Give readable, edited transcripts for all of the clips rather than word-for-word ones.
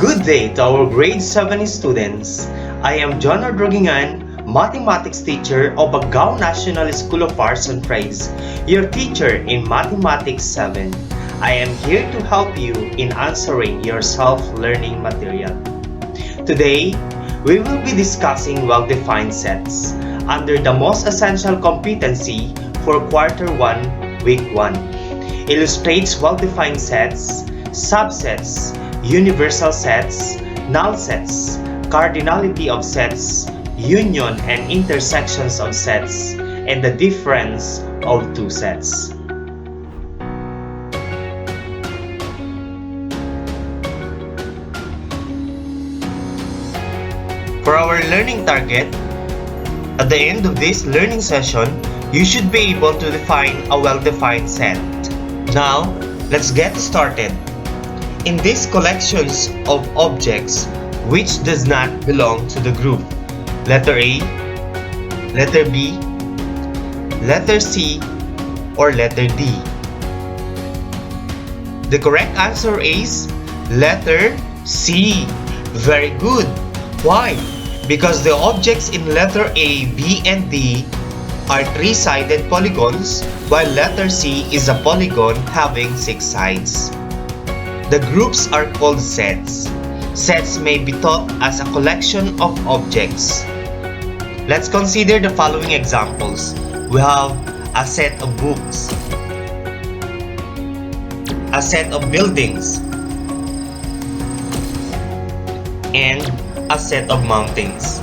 Good day to our grade 7 students. I am John Rodriguingan, mathematics teacher of Bagao National School of Arts and Trades, your teacher in Mathematics 7. I am here to help you in answering your self-learning material. Today, we will be discussing well-defined sets under the most essential competency for Quarter 1, Week 1. Illustrates well-defined sets, subsets, universal sets, null sets, cardinality of sets, union and intersections of sets, and the difference of two sets. For our learning target, at the end of this learning session, you should be able to define a well-defined set. Now, let's get started. In these collections of objects which does not belong to the group, letter A, letter B, letter C, or letter D. The correct answer is letter C. Very good. Why? Because the objects in letter A, B, and D are three-sided polygons, while letter C is a polygon having 6 sides. The groups are called sets. Sets may be thought as a collection of objects. Let's consider the following examples. We have a set of books, a set of buildings, and a set of mountains.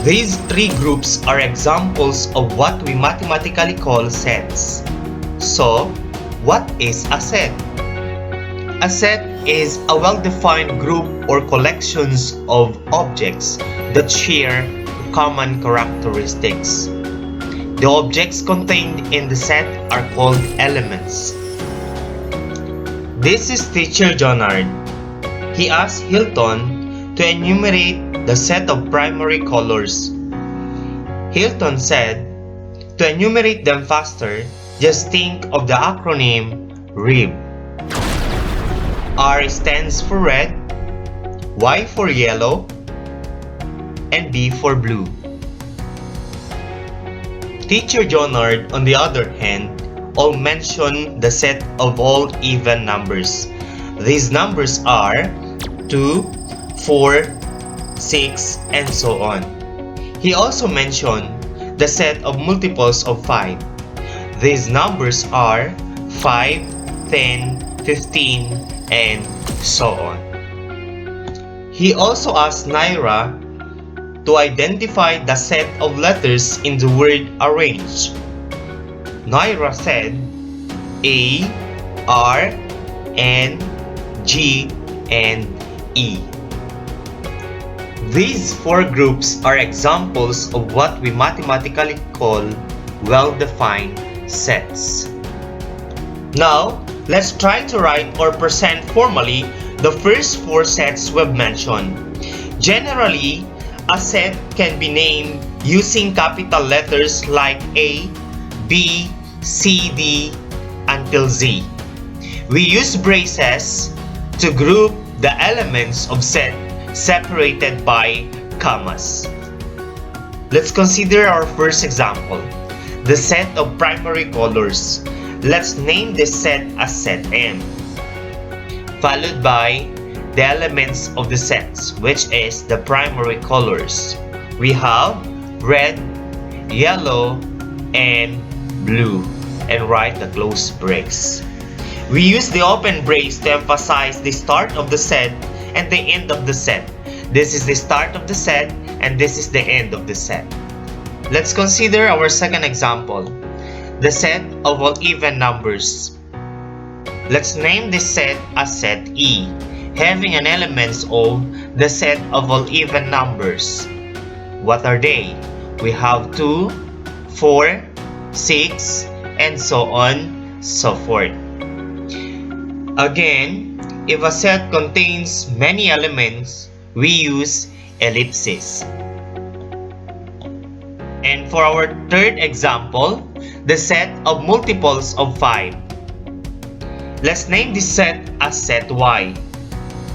These three groups are examples of what we mathematically call sets. So, what is a set? A set is a well-defined group or collections of objects that share common characteristics. The objects contained in the set are called elements. This is Teacher Jonard. He asked Hilton to enumerate the set of primary colors. Hilton said, to enumerate them faster, just think of the acronym RIB. R stands for red, Y for yellow, and B for blue. Teacher Jonard, on the other hand, all mention the set of all even numbers. These numbers are 2, 4, 6, and so on. He also mentioned the set of multiples of 5. These numbers are 5, 10, 15, and so on. He also asked Naira to identify the set of letters in the word arrange. Naira said A, R, N, G, and E. These four groups are examples of what we mathematically call well-defined sets. Now, let's try to write or present formally the first four sets we've mentioned. Generally, a set can be named using capital letters like A, B, C, D, until Z. We use braces to group the elements of set separated by commas. Let's consider our first example, the set of primary colors. Let's name this set as set M, followed by the elements of the sets, which is the primary colors. We have red, yellow, and blue, and write the close brace. We use the open brace to emphasize the start of the set and the end of the set. This is the start of the set, and this is the end of the set. Let's consider our second example, the set of all even numbers. Let's name this set as set E, having an elements of the set of all even numbers. What are they? We have 2, 4, 6, and so on, so forth. Again, if a set contains many elements, we use ellipses. And for our third example, the set of multiples of 5. Let's name this set as set Y,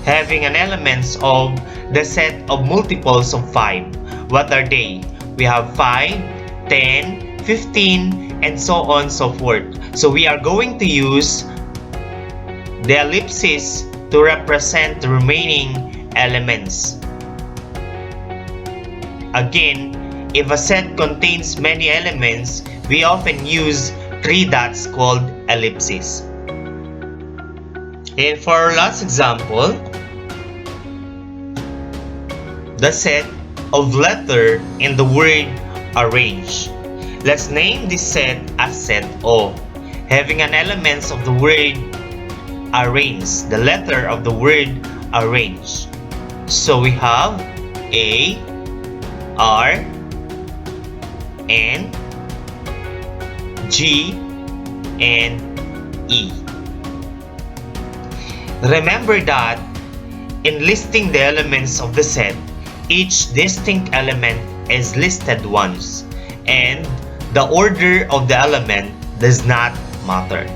having an elements of the set of multiples of 5. What are they? We have 5, 10, 15, and so on and so forth. So we are going to use the ellipsis to represent the remaining elements. Again, if a set contains many elements, we often use 3 dots called ellipses. And for our last example, the set of letter in the word arrange. Let's name this set as set O, having an elements of the word arrange, the letter of the word arrange. So we have A, R, N, G, and E. Remember that in listing the elements of the set, each distinct element is listed once, and the order of the element does not matter.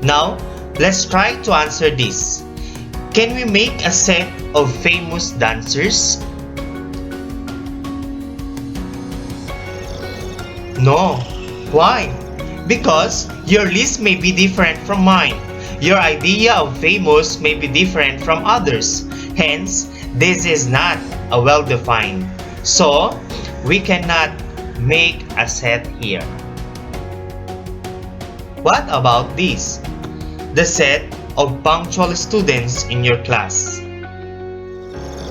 Now, let's try to answer this. Can we make a set of famous dancers? No. Why? Because your list may be different from mine. Your idea of famous may be different from others. Hence, this is not a well-defined. So, we cannot make a set here. What about this? The set of punctual students in your class.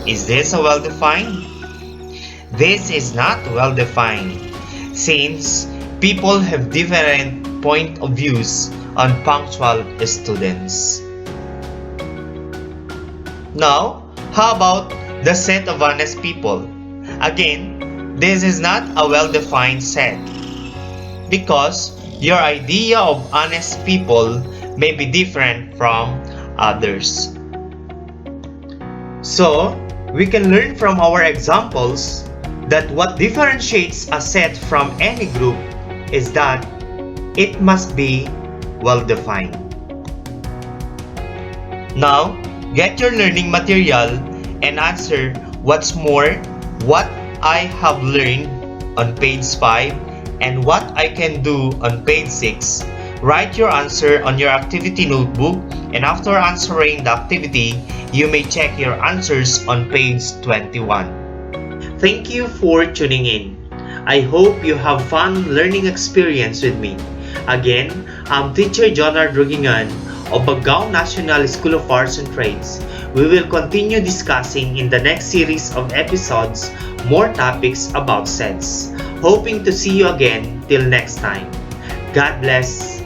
Is this a well-defined? This is not well-defined, since people have different point of views on punctual students. Now, how about the set of honest people? Again, this is not a well-defined set, because your idea of honest people may be different from others. So, we can learn from our examples that what differentiates a set from any group is that it must be well-defined. Now, get your learning material and answer what's more, what I have learned on page 5 and what I can do on page 6. Write your answer on your activity notebook, and after answering the activity, you may check your answers on page 21. Thank you for tuning in. I hope you have fun learning experience with me. Again, I'm Teacher Jonard Rugingan of Bagao National School of Arts and Trades. We will continue discussing in the next series of episodes more topics about sets. Hoping to see you again till next time. God bless.